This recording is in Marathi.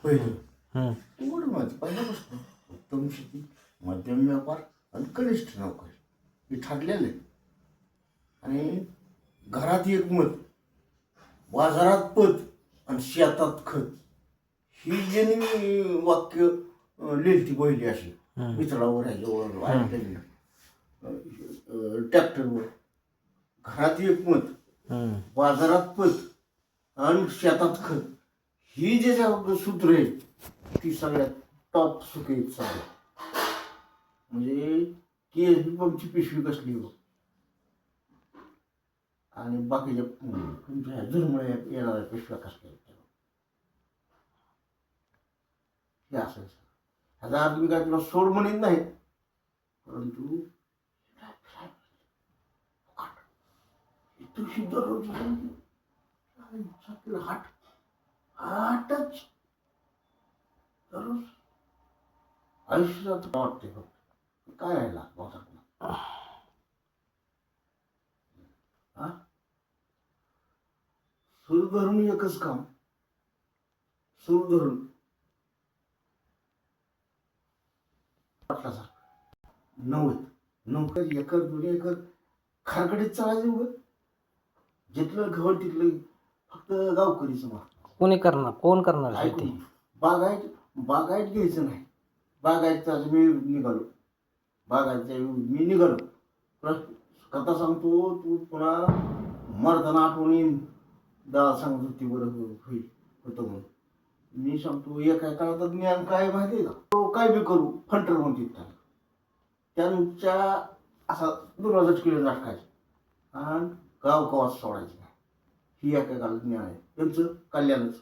पहिलं हं. एवढं माहिती पहिल्यापासून उत्तम शेती, मध्यम व्यापार आणि कनिष्ठ नोकरी हे ठरलेलं आहे. आणि घरात एक मत, बाजारात पत आणि शेतात खत, ही ज्यांनी वाक्य लिहिली पहिली अशी मित्रावर ह्याच्यावर ऐकलेली ट्रॅक्टरवर. घरात एक मत, बाजारात पत आणि शेतात खत, ही जे सूत्र आहे ती सगळ्यात टॉप सुख आहेत सगळ्या. म्हणजे KSB पंपची पिशवी कसली हो आणि बाकीच्या तुमच्या झुरमुळे येणाऱ्या पिशव्या कसल्या आहेत हे असायचं. ह्याचा अर्थ मी काय तुला सोड म्हणत नाही, परंतु तुझी दररोज हाटच दररोज आयुष्यात वाटते फक्त काय राहिला बघा. हा सूर धरून एकच काम, सूर धरून नव्वद एकर 2 एकर खारकडीत चालायचं उगं. जिथलं घवळ तिथलं फक्त गावकरीच कोण करणार शेती? बागायत घ्यायचं नाही. बागायतच मी निघालो, मी निघालो. कथा सांगतो तू पुन्हा मर्दाना आठवणी दादा सांगत होती बरं होईल होतं म्हणून. मी सांगतो एका काळात ज्ञान काय माहिती आहे का, तो काय बी करू फंटर म्हणते त्याला. त्यांच्या असा दुराजच केलं टाकायचं आणि गाव कवाच सोडायचं नाही. ही एका काळात ज्ञान आहे त्यांचं, कल्याणच.